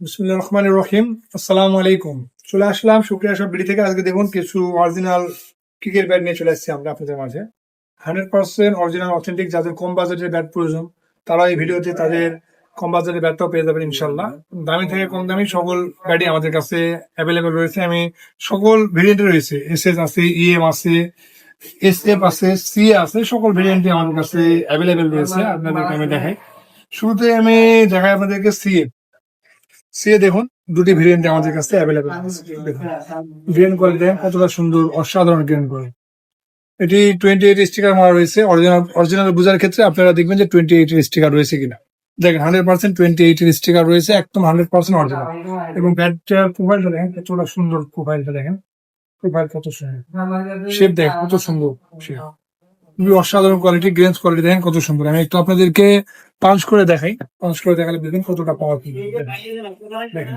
বিসমিল্লাহির রহমানির রহিম। আসসালামু আলাইকুম। চলে আসলাম শুক্রিয়া সব বিডি থেকে। আজকে দেখুন কিছু অরিজিনাল ক্রিকেট ব্যাট নিয়ে চলে আসছি আমরা আপনাদের মাঝে। 100% অরিজিনাল অথেন্টিক, যাদের কম বাজেটের ব্যাট প্রয়োজন তারা এই ভিডিওতে তাদের কম বাজেটের ব্যাটটাও পেয়ে যাবেন ইনশাল্লাহ। দামি থেকে কম দামি সকল ব্যাটই আমাদের কাছে অ্যাভেলেবেল রয়েছে। আমি সকল ভেরিয়েন্টে রয়েছে, এসএস আছে, ইএম আছে, এসএফ আছে, সি আছে, সকল ভেরিয়েন্টই আমাদের কাছে অ্যাভেলেবেল রয়েছে। আপনাদেরকে আমি দেখাই। শুরুতে আমি দেখাই আপনাদেরকে সি সে দেখুন দুটি ভেরিয়েন্ট আমাদের কাছে অ্যাভেলেবেল আছে। দেখুন গ্রেন কোয়ালিটি কতটা সুন্দর, অসাধারণ গ্রেন কোয়ালিটি। এটি 28 স্টিকার মারা রয়েছে। অরিজিনাল বোঝার ক্ষেত্রে আপনারা দেখবেন যে 28 স্টিকার রয়েছে কিনা। দেখেন 100% 28 স্টিকার রয়েছে, একদম 100% অরিজিনাল। এবং ব্যাটটার প্রোফাইলটা দেখেন কতটা সুন্দর, প্রোফাইলটা দেখেন, প্রোফাইল কত সুন্দর, শেপ দেখেন কত সুন্দর, খুবই অসাধারণ কোয়ালিটি। গ্রেন কোয়ালিটি দেখেন কত সুন্দর। আমি একটু আপনাদেরকে পাঞ্চ করে দেখাই, পাঞ্চ করে দেখালে দেখবেন কতটা পাওয়ারফুল। দেখেন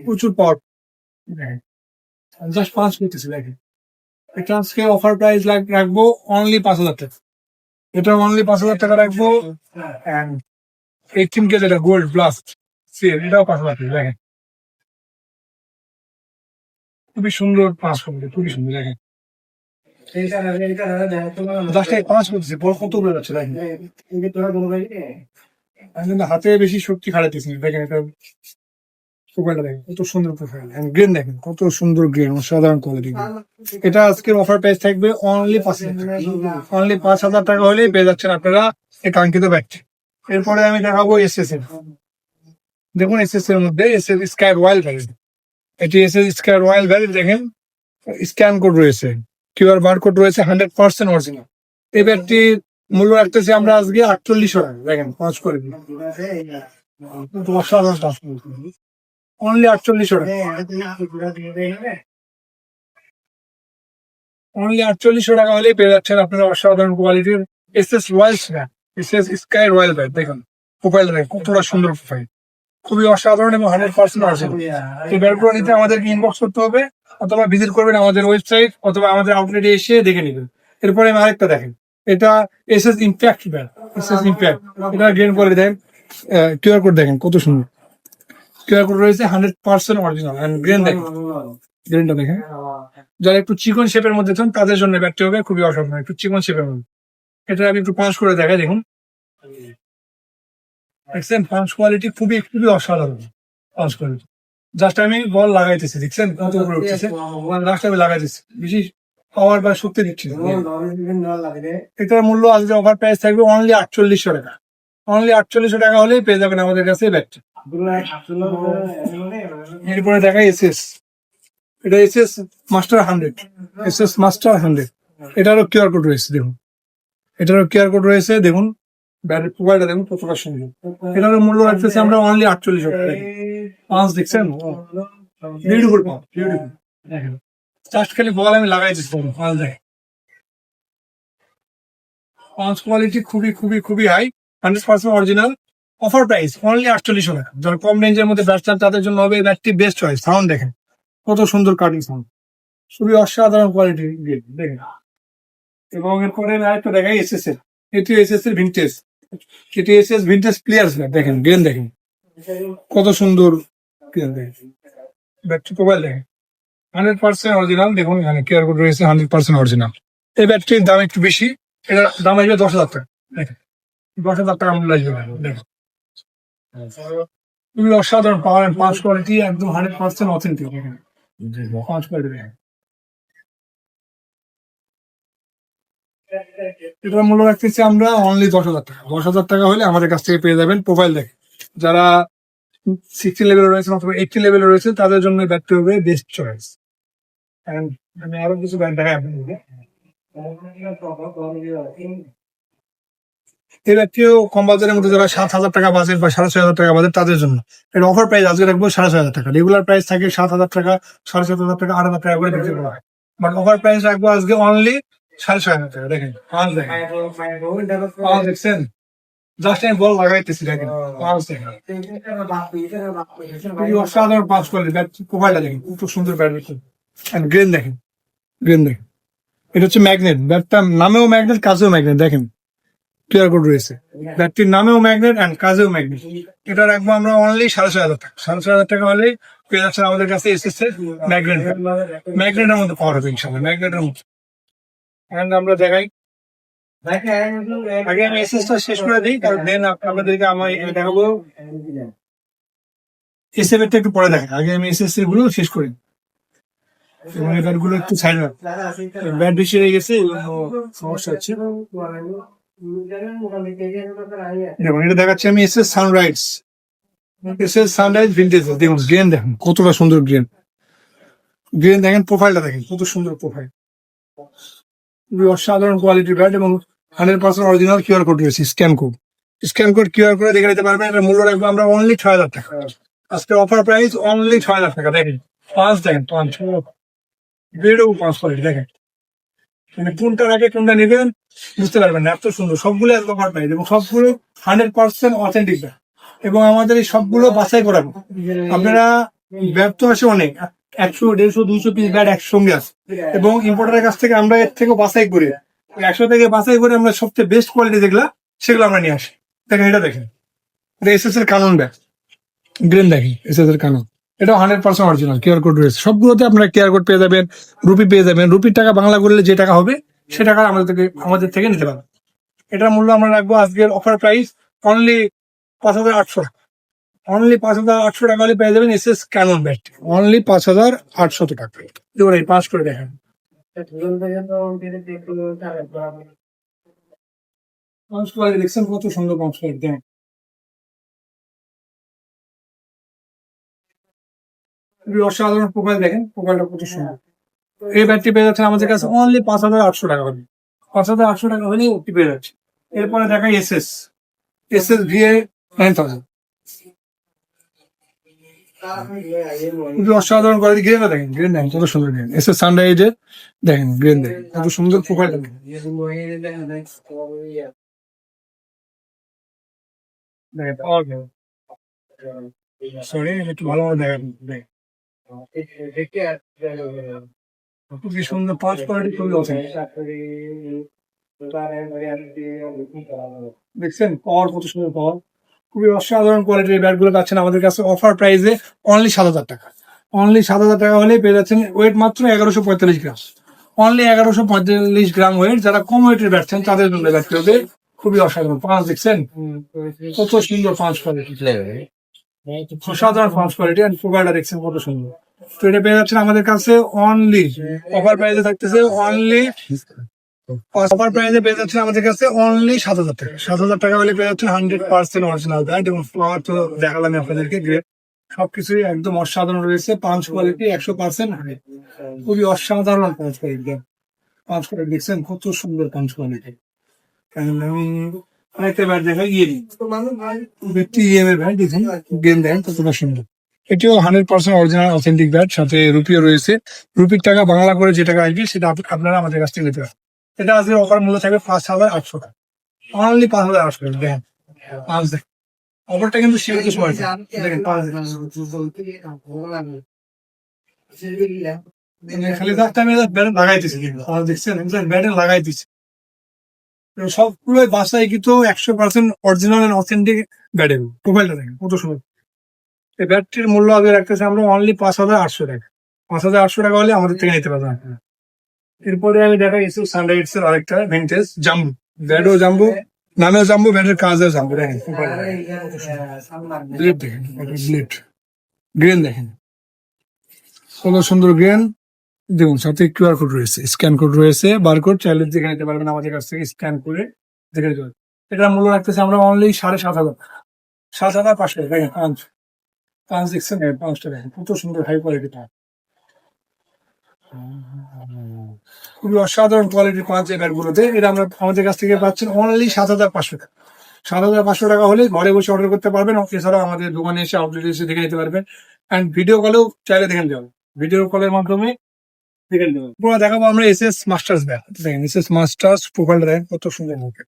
প্রচুর পাওয়ার। দেখেন জাস্ট পাঁচ করতেছি। দেখেন এটা আজকে অফার প্রাইস রাখবো অনলি 5,000 টাকা। এটা অনলি 5,000 টাকা রাখবো। অ্যান্ড 18K যেটা গোল্ড ব্লাস্ট সেল, এটাও 5,000 টাকা। দেখেন খুবই সুন্দর পাঁচ করবে, খুবই সুন্দর। দেখেন জাস্ট পাঁচ করতেছি, বল কত উড়ে যাচ্ছে। দেখেন আমি কিন্তু হাতে বেশি শক্তি খাটাতেছি। দেখেন এটা প্রোফাইলটা দেখেন কত সুন্দর প্রোফাইল। এন্ড গ্রেন দেখেন কত সুন্দর গ্রেন, অসাধারণ কোয়ালিটি। এটা আজকের অফার প্রাইস থাকবে অনলি 5,000 টাকা। অনলি 5,000 টাকা হলেই পেয়ে যাচ্ছেন আপনারা এই কাঙ্ক্ষিত ব্যাগটি। এরপরে আমি দেখাবো এসএস এর। দেখুন এসএস এর মধ্যে এসএস স্কাই রয়্যাল ভ্যালি। এটি এসএস স্কাই রয়্যাল ভ্যালি। দেখেন স্ক্যান কোড রয়েছে, কিউআর বারকোড রয়েছে, 100% অরিজিনাল। এই ব্যাগটির মূল্য রাখতেছি আমরা আজকে 4800 টাকা। দেখেন পাঁচ করে দিই, অসাধারণ টাচ। অনলি 4800 টাকা। অনলি 4800 টাকা হলেই পেয়ে যাচ্ছেন আপনারা অসাধারণ কোয়ালিটির SS royal bat, SS sky royal bat. দেখুন প্রোফাইল দেখেন কতটা সুন্দর প্রোফাইল, খুবই অসাধারণ এবং 100% অরিজিনাল। এই ব্যাটগুলো নিতে আমাদেরকে ইনবক্স করতে হবে অথবা ভিজিট করবেন আমাদের ওয়েবসাইট অথবা আমাদের আউটলেটে এসে দেখে নেবেন। এরপরে আমি আরেকটা দেখেন, এটা SS impact bat, SS impact. এটা গ্রেন কোয়ালিটি দেখেন, কিউআর কোড দেখেন কত সুন্দর, কিউআর কোড রয়েছে, 100% অরিজিনাল। এন্ড গ্রেন দেখেন, গ্রেনটা দেখেন। যারা একটু চিকন শেপের মধ্যে চান তাদের জন্য ব্যাটটি হবে খুবই অসাধারণ, একটু চিকন শেপের মধ্যে। এটা আমি একটু পাঁচ করে দেখাই। দেখুন দেখছেন পাঁচ কোয়ালিটি খুবই খুবই অসাধারণ পাঁচ কোয়ালিটি। জাস্ট আমি বল লাগাইতেছি, দেখছেন কত উপরে উঠতেছে। জাস্ট আমি লাগাইতেছি, বেশি পাওয়ার বা শক্তি দিচ্ছি না। এটার মূল্য আজকে অফার প্রাইস থাকবে অনলি 4800 টাকা। অনলি 4800 টাকা হলেই পেয়ে যাবেন আমাদের কাছে ব্যাটটি। এরপরে দেখাই এসএস। এটা এসএস মাস্টার 100, এসএস মাস্টার 100। এটারও কিউআর কোড রয়েছে, দেখুন এটারও কিউআর কোড রয়েছে। দেখুন ব্যাটের প্রোফাইলটা দেখুন কতটা সুন্দর। এটারও মূল্য রাখতেছে আমরা অনলি 4800 টাকা। পাঁচ দেখছেন, বিউটিফুল পাঁচ, বিউটিফুল। দেখেন জাস্ট খালি বল আমি লাগাইতেছি, পাঁচ দেখেন। পাঁচ কোয়ালিটি খুবই খুবই খুবই high, 100% original. Offer price only 4800 টাকা। যারা কম রেঞ্জের মধ্যে ব্যাট চান তাদের জন্য হবে এই ব্যাটটি বেস্ট চয়েস। সাউন্ড দেখেন কত সুন্দর কাটিং সাউন্ড, খুবই অসাধারণ কোয়ালিটি দেখেন। এবং এরপরে আমি আরেকটা দেখাই এসএস এর। এটি এসএস এর ভিনটেজ, এটি এসএস ভিনটেজ প্লেয়ার্স ব্যাট। দেখেন গেম দেখেন কত সুন্দর, ব্যাটটি প্রোফাইল দেখেন 100% অরিজিনাল। দেখুন এখানে কিউআর কোড রয়েছে, 100% অরিজিনাল। এই ব্যাটটির দাম একটু বেশি, এটার দাম আসবে 10,000 টাকা। দেখেন 10,000 টাকা মূল্য আসবে। দেখুন খুবই অসাধারণ পাওয়ার অ্যান্ড পাঁচ কোয়ালিটি, একদম 100% অথেন্টিক। দেখেন পাঁচ কোয়ালিটি দেখেন। এটার মূল্য রাখতেছি আমরা অনলি 10,000 টাকা। 10,000 টাকা হলে আমাদের কাছ থেকে পেয়ে যাবেন প্রোফাইল দেখে। যারা 60 লেভেলে রয়েছেন অথবা 80 লেভেলে রয়েছে তাদের জন্য ব্যাটটি হবে বেস্ট চয়েস। আমি আরো কিছু ব্যাট দেখাই আপনাদেরকে। এই ব্যাটটিও কম বাজারের মধ্যে যারা 7,000 টাকা বাজেট বা 6,500 টাকা বাজেট তাদের জন্য এটা অফার প্রাইস আজকে রাখবো 6,500 টাকা। রেগুলার প্রাইস থাকে 7,000 টাকা, 7,500 টাকা, 8,000 টাকা করে বিক্রি করা হয়। বাট অফার প্রাইস রাখবো আজকে অনলি 6,500 টাকা। দেখেন পাঁচ দেখেন, পাঁচ দেখছেন, জাস্ট আমি বল লাগাইতেছি। দেখেন পাঁচ দেখেন, খুবই অসাধারণ পাঁচ কোয়ালিটি। ব্যাট প্রোফাইলটা দেখেন কত সুন্দর ব্যাট দেখেন। এন্ড গ্রেন দেখেন, গ্রেন দেখেন। এটা হচ্ছে ম্যাগনেট, ব্যাটটা নামেও ম্যাগনেট, কাছেও ম্যাগনেট। দেখেন কিউআর কোড রয়েছে। ব্যাটটির নামেও ম্যাগনেট অ্যান্ড কাজেও ম্যাগনেট। এটা রাখবো আমরা অনলি 6,500 টাকা। 6,500 টাকা হলে পেয়ে যাচ্ছেন আমাদের কাছে এসএস এর ম্যাগনেট। ম্যাগনেটের মধ্যে পাওয়ার হবে ইনশাল্লাহ, ম্যাগনেটের মধ্যে। And আমরা দেখাই, আগে আমি এসএসটা শেষ করে দিই, তারপর দেন আপনাদেরকে আমি দেখাবো এসএফ একটু পরে দেখাই। আগে আমি এসএস গুলো শেষ করি এবং এবার গুলো একটু সাইড রাখ। ব্যাট বেশি হয়ে গেছে, সমস্যা হচ্ছে। এবং এটা দেখাচ্ছি আমি SS sunrise. SS sunrise vintage. দেখুন গ্রেন, দেখুন কতটা সুন্দর গ্রেন। গ্রেন দেখেন, প্রোফাইলটা দেখেন কত সুন্দর প্রোফাইল। খুবই অসাধারণ কোয়ালিটির ব্যাট এবং 100% অরিজিনাল কিউআর কোড রয়েছে। স্ক্যান কোড কিউআর কোড দেখে নিতে পারবেন। এটার মূল্য রাখবো আমরা অনলি 6,000 টাকা। আজকে অফার প্রাইস অনলি 6,000 টাকা। দেখেন পাঁচ, দেখেন পাঁচ, বেরো পাঁচ কোয়ালিটি দেখেন। মানে কোনটা রাখে কোনটা নেবেন বুঝতে পারবেন না, এত সুন্দর। সবগুলো এক অফার প্রাইস এবং সবগুলো 100% অথেন্টিক ব্যাট এবং আমাদের এই সবগুলো বাছাই করাবো। আপনারা ব্যাট তো আসে অনেক, 100, 150, 200 পিস ব্যাট একসঙ্গে আছে এবং ইম্পোর্টারের কাছ থেকে আমরা এর থেকে বাছাই করে 100 থেকে বাছাই করে আমরা সবচেয়ে বেস্ট কোয়ালিটি যেগুলা সেগুলো আমরা নিয়ে আসি। দেখেন এটা দেখেন, এটা এসএস এর কানন ব্যাট। গ্রেন দেখি এসএস এর কানন, এটা 100% অরিজিনাল কিউআর কোড রয়েছে। সবগুলোতে আপনারা কিউআর কোড পেয়ে যাবেন, রুপি পেয়ে যাবেন। রুপির টাকা বাংলা করলে যে টাকা হবে সে টাকা আমাদের থেকে নিতে পারবেন। এটার মূল্য আমরা রাখবো আজকের অফার প্রাইস অনলি 5,800 টাকা। অনলি 5,800 টাকা হলে পেয়ে যাবেন এসএস ক্যানন ব্যাট, অনলি 5,800 টাকা। দেখুন এই পাঁচ করে দেখেন, পাঁচ কোয়ালিটি দেখছেন কত সুন্দর পাঁচ কোয়ালিটি। দেখেন অসাধারণ প্রোফাইল, দেখেন প্রোফাইলটা কত সুন্দর। এই ব্যাটটি পেয়ে যাচ্ছেন আমাদের কাছে অনলি 5,800 টাকা হলে। 5,800 টাকা হলেই ওটি পেয়ে যাচ্ছে। এরপরে দেখাই এসএস ভিএ 9,000। অসাধারণ কোয়ালিটি। গ্রেন দেখেন, গ্রেন দেখেন কত সুন্দর গ্রেন। এসএস সানরাইজের দেখেন গ্রেন দেখেন কত সুন্দর প্রোফাইল। সরি একটু ভালোভাবে দেখেন, খুবই সুন্দর পাঁচ কোয়ালিটি, খুবই অথেন্টিক। দেখছেন পাওয়ার কত সুন্দর পাওয়ার, খুবই অসাধারণ কোয়ালিটির ব্যাট গুলো পাচ্ছেন আমাদের কাছে অফার প্রাইসে অনলি 7,000 টাকা। অনলি 7,000 টাকা হলে পেয়ে যাচ্ছেন। ওয়েট মাত্র 1145 গ্রাম, অনলি 1145 গ্রাম ওয়েট। যারা কম ওয়েটের ব্যাট চান তাদের জন্য ব্যাট করবে। খুবই অসাধারণ পাঁচ, দেখছেন কত সুন্দর পাঁচ কোয়ালিটি, অসাধারণ পাঁচ কোয়ালিটি। আর প্রোফাইলটা দেখছেন কত সুন্দর। তো এটা পেয়ে যাচ্ছেন আমাদের কাছে অনলি অফার প্রাইসে থাকতেছে অনলি অফার প্রাইসে পেয়ে যাচ্ছেন আমাদের কাছে অনলি 7,000 টাকা। 7,000 টাকা হলে পেয়ে যাচ্ছেন 100% অরিজিনাল ব্যাট এবং ফ্লাওয়ার তো দেখালাম আপনাদেরকে। গ্রেড সবকিছুই একদম অসাধারণ রয়েছে। পাঁচ কোয়ালিটি 100% খুবই অসাধারণ পাঁচ কোয়ালিটি। পাঁচ কোয়ালিটি দেখছেন কত সুন্দর পাঁচ কোয়ালিটি। আমি আরেকটা ব্যাট দেখাই ইএম এর ব্যাট, দেখুন গেম দেখেন কতটা সুন্দর। এটিও 100% অরিজিনাল অথেন্টিক ব্যাট, সাথে রুপিও রয়েছে। রুপির টাকা বাংলা করে যে টাকা আসবে সেটা আপনারা আমাদের কাছ থেকে নিতে পারেন। এটা আজকে অফার মূল্য থাকবে 5,800 টাকা, অনলি 5,800 টাকা। দেখেন পাঁচ দেখেন, অফারটা কিন্তু সীমিত সময়। দেখেন পাঁচ খালি ব্যাট লাগাইতেছি, দেখছেন ব্যাটে লাগাইতেছি। সবগুলোই বাসায় কিন্তু 100% অরিজিনাল এন্ড অথেন্টিক ব্যাটের প্রোফাইলটা দেখেন কত সুন্দর। এই ব্যাটটির মূল্য আগে রাখতেছে আমরা অনলি 5,800 টাকা। 5,800 টাকা হলে আমাদের থেকে নিতে পারবেন আপনারা। এরপরে আমি দেখাই এসএস সানরাইজ এর আরেকটা ভিন্টেজ জাম্বু। ব্যাটও জাম্বু, নামেও জাম্বু, ব্যাটের কাজেও জাম্বু। দেখেন ব্লেড দেখেন, ব্লেড গ্রেন দেখেন কত সুন্দর গ্রেন। দেখুন সাথে কিউআর কোড রয়েছে, স্ক্যান কোড রয়েছে, বারকোড চাইলে দেখে নিতে পারবেন আমাদের কাছ থেকে স্ক্যান করে দেখে নিতে পারবেন। এটার মূল্য রাখতেছে আমরা অনলি 7,500 টাকা। 7,500 দেখেন পাঁচ, পাঁচ দেখছেন পাঁচটা দেখেন কত সুন্দর হাই কোয়ালিটিটা। খুবই অসাধারণ কোয়ালিটির পাঁচ এই ব্যাটগুলোতে। এটা আমরা আমাদের কাছ থেকে পাচ্ছেন অনলি 7,500 টাকা। 7,500 টাকা হলে ঘরে বসে অর্ডার করতে পারবেন। এছাড়াও আমাদের দোকানে এসে আউটলেটে এসে দেখে নিতে পারবেন। অ্যান্ড ভিডিও কলেও চাইলে দেখে নিতে পারবেন, ভিডিও কলের মাধ্যমে দেখে নিতে পারবেন। পুরো দেখাবো আমরা এসএস মাস্টার্স ব্যাট। দেখেন এসএস মাস্টার্স প্রোফাইলটা দেখেন কত সুন্দর মুখে।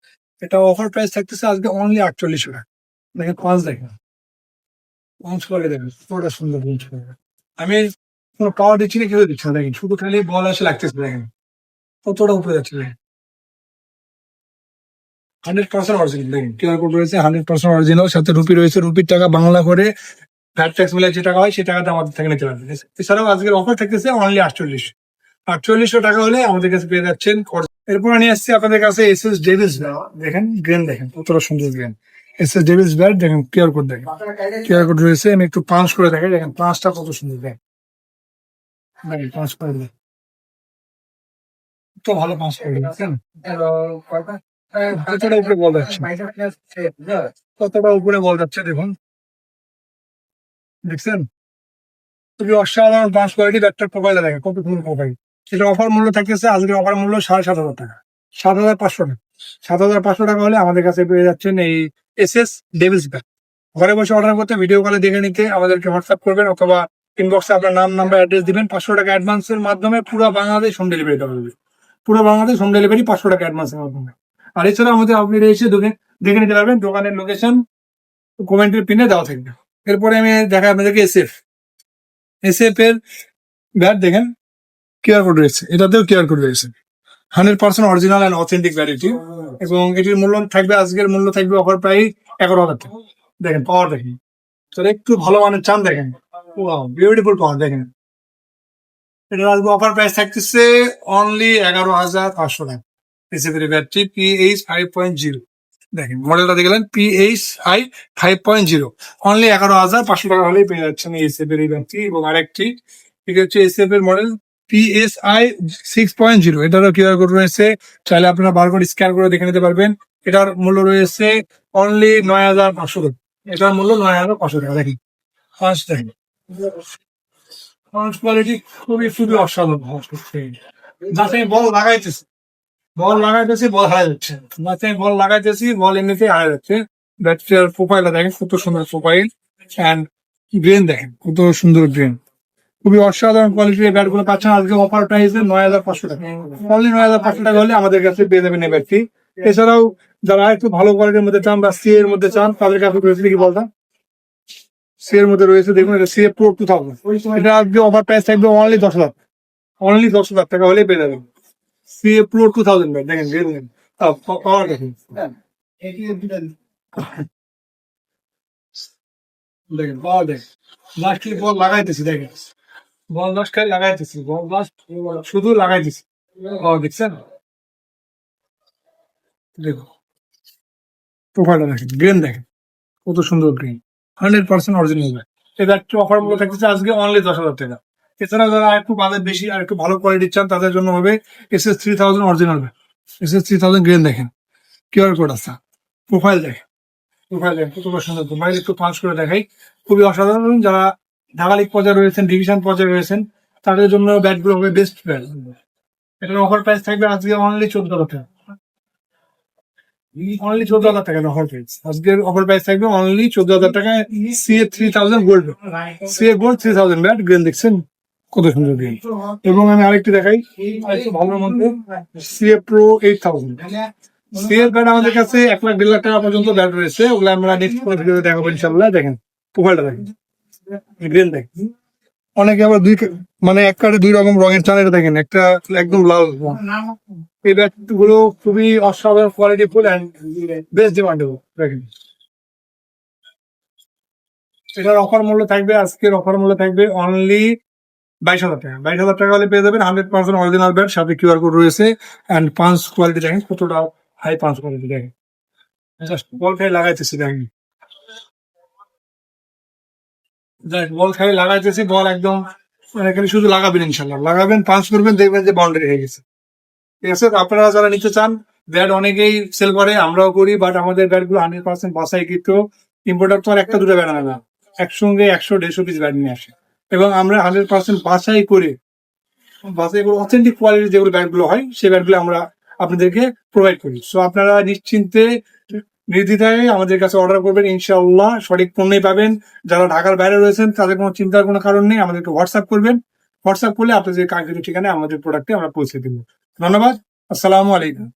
এটা অফার প্রাইস থাকতেছে আজকে অনলি 48 টাকা। দেখেন পাঁচ দেখেন, পাঁচ করে দেখেন পুরোটা সুন্দর। আমি কোনো পাওয়ার দিচ্ছি না, কেউ দিচ্ছে না। দেখেন শুধু খালি বল আসে লাগতেছে, দেখেন কতটা উপরে যাচ্ছে। 100% অরিজিনাল দেখেন কিউআর কোড রয়েছে 100% অরিজিনাল, সাথে রুপি রয়েছে, রুপির টাকা বাংলা করে ভ্যাট ট্যাক্স মিলে যে টাকা হয় সেই টাকাটা আমাদের থেকে নিতে পারবেন। এছাড়াও আজকের অফার থাকতেছে অনলি 4800 টাকা হলে আমাদের কাছে পেয়ে যাচ্ছেন। এরপর নিয়ে আসছি আপনাদের কাছে এসএস ডেভিস ব্যাট, দেখেন গ্রেন দেখেন কতটা সুন্দর গ্রেন। এসএস ডেভিস ব্যাট দেখেন কিউআর কোড দেখেন, কিউআর কোড রয়েছে। আমি একটু পাঁচ করে দেখাই, দেখেন পাঁচটা কত সুন্দর দেখেন, পাঁচ করে দেন তো ভালো পাঁচ করে দিচ্ছেন। কতটা উপরে বল যাচ্ছে, কতটা উপরে বল যাচ্ছে দেখুন, দেখছেন খুবই অসাধারণ পাঁচ কোয়ালিটি ব্যাটটার প্রোফাইল দেখেন কত সুন্দর প্রোফাইল। সেটা অফার মূল্য থাকতেছে আজকের অফার মূল্য 7,500 টাকা, 7,500 টাকা। 7,500 টাকা হলে আমাদের কাছে পেয়ে যাচ্ছেন এই এসএস ডেভিলস ব্যাট। ঘরে বসে অর্ডার করতে, ভিডিও কলে দেখে নিতে আমাদেরকে হোয়াটসঅ্যাপ করবেন অথবা ইনবক্সে আপনার নাম নাম্বার অ্যাড্রেস দিবেন। 500 টাকা অ্যাডভান্সের মাধ্যমে পুরো বাংলাদেশ হোম ডেলিভারি দেওয়া হবে। পুরো বাংলাদেশ হোম ডেলিভারি 500 টাকা অ্যাডভান্সের মাধ্যমে। আর এছাড়া আমাদের আপনি এসে দেখে নিতে পারবেন, দোকানের লোকেশন কমেন্টের পিনে দেওয়া থাকবে। এরপরে আমি দেখাই আপনাদেরকে এসএফ এর ব্যাট দেখেন কিউআর কোড রয়েছে, এটাতেও কিউআর কোড রয়েছে। 100% অরিজিনাল অ্যান্ড অথেন্টিক ভ্যারাইটি, এবং এটির মূল্য থাকবে, আজকের মূল্য থাকবে অফার প্রায় 11,000 টাকা। দেখেন পাওয়ার দেখেন, তাহলে একটু ভালো মানের চান দেখেন, বিউটিফুল পাওয়ার দেখেন। এটার আজকে অফার প্রাইস থাকতেছে অনলি 11,500 টাকা। এসএফ এর ব্যাটটি PH 5.0 দেখেন, মডেলটা দেখলেন PHI 5.0, অনলি 11,500 টাকা হলেই পেয়ে যাচ্ছেন এই এসএফ এর এই ব্যাটটি। এবং আরেকটি ঠিক হচ্ছে এসএফ এর মডেল PSI 6.0, এটারও কিউআর কোড রয়েছে, চাইলে আপনারা বারকোড স্ক্যান করে দেখে নিতে পারবেন। এটার মূল্য রয়েছে অনলি 9,500 টাকা। এটার মূল্য 9,500 টাকা। দেখেন ফার্স্ট দেখেন, ফার্স্ট কোয়ালিটি খুবই অসাধারণ। যাতে বল লাগাইতেছি, বল হারা যাচ্ছে, যাতে বল লাগাইতেছি বল এমনিতেই হারা যাচ্ছে। ব্যাটটার প্রোফাইলটা দেখেন কত সুন্দর প্রোফাইল, অ্যান্ড গ্রেন দেখেন কত সুন্দর গ্রেন। খুবই অসাধারণ কোয়ালিটির ব্যাট গুলো পাচ্ছেন আজকে অফার প্রাইসে 9,500 টাকা। অনলি 9,500 টাকা হলে আমাদের কাছে পেয়ে যাবেন এই ব্যাটটি। এছাড়াও যারা একটু ভালো কোয়ালিটির মধ্যে চান বা সি এর মধ্যে চান তাদের কাছে রয়েছে কি বলতাম, সি এর মধ্যে রয়েছে দেখুন, এটা সিএ প্রো 2000, এটা আজকে অফার প্রাইস থাকবে অনলি 10,000, অনলি 10,000 টাকা হলে পেয়ে যাবেন সিএ প্রো 2000 ব্যাট। দেখেন পাওয়ার দেখেন, দেখেন পাওয়ার দেখেন। লাস্ট বল লাগাইতেছি দেখেন, বল লাস্ট খালি লাগাইতেছি, বল লাস্ট শুধু লাগাইতেছি। ও দেখছেন, দেখো প্রোফাইলটা দেখেন, গ্রেন দেখেন কত সুন্দর গ্রিন, 100% অরিজিনাল ব্যাট। এই ব্যাটটি অফার মূল্য থাকতেছে আজকে অনলি 10,000 টাকা। এছাড়া যারা একটু বাজেট বেশি আর একটু ভালো কোয়ালিটি চান তাদের জন্য হবে SS 3000 original bat. SS 3000 grain দেখেন, কিউআর কোড আছে, প্রোফাইল দেখেন, প্রোফাইল দেখেন কত সুন্দর। প্রোফাইল একটু পাঁচ করে দেখাই, খুবই অসাধারণ। যারা ঢাকা লিগ পর্যায়ে রয়েছেন, ডিভিশন পর্যায়ে রয়েছেন, তাদের জন্য ব্যাটগুলো হবে বেস্ট ব্যাট। এটার অফার প্রাইস থাকবে আজকে অনলি 14,000 টাকা, অনলি 14,000 টাকা অফার প্রাইস। আজকের অফার প্রাইস থাকবে অনলি 14,000 টাকা। CA 3000 gold, CA gold 3000 bat grain দেখছেন কত সুন্দর গ্রেন। এবং আমি আরেকটি দেখাই আরেকটু ভালোর মধ্যে, সিএ প্রো 8000। সিএ ব্যাট আমাদের কাছে 1 লাখ 1.5 লাখ টাকা পর্যন্ত ব্যাট রয়েছে, ওগুলো আমরা নেক্সট কোনো ভিডিওতে দেখাবো ইনশাল্লাহ। দেখেন প্রোফাইলটা দেখেন, গ্রেন দেখেন। অনেকে আবার মানে এক কার্ডে 2 রকম রঙের চান, এটা দেখেন একটা একদম লাল। এই ব্যাট গুলো খুবই অসাধারণ quality full and best demandable. দেখেন এটার অফার মূল্য থাকবে, আজকের অফার মূল্য থাকবে অনলি 22,000 টাকা। 22,000 টাকা হলে পেয়ে যাবেন 100% অরিজিনাল ব্যাট, সাথে কিউআর কোড রয়েছে। অ্যান্ড পাঁচ কোয়ালিটি দেখেন কতটা হাই পাঁচ কোয়ালিটি দেখেন, জাস্ট বল খাই লাগাইতেছি দেখেন, বল খাই লাগাইতেছি, বল একদম মানে খালি শুধু লাগাবেন, ইনশাল্লাহ লাগাবেন, পাঁচ করবেন, দেখবেন যে বাউন্ডারি হয়ে গেছে। ঠিক আছে, তো আপনারা যারা নিতে চান ব্যাট অনেকেই সেল করে, আমরাও করি, বাট আমাদের ব্যাট গুলো 100% বাসাই কিন্তু ইম্পোর্টার তো আর একটা দুটো ব্যাট আনে না, একসঙ্গে 100-150 পিস ব্যাট নিয়ে আসে। এবং আমরা 100% বাছাই করে অথেন্টিক কোয়ালিটির যেগুলো ব্যাট গুলো হয় সেই ব্যাট গুলো আমরা আপনাদেরকে প্রোভাইড করি। সো আপনারা নিশ্চিন্তে নির্দ্বিধায় আমাদের কাছে অর্ডার করবেন, ইনশাআল্লাহ সঠিক পণ্যই পাবেন। যারা ঢাকার বাইরে রয়েছেন তাদের কোনো চিন্তার কোনো কারণ নেই, আমাদেরকে হোয়াটসঅ্যাপ করবেন, হোয়াটসঅ্যাপ করলে আপনাদের কাঙ্ক্ষিত ঠিকানায় আমাদের প্রোডাক্টে আমরা পৌঁছে দেবো। ধন্যবাদ, আসসালামু আলাইকুম।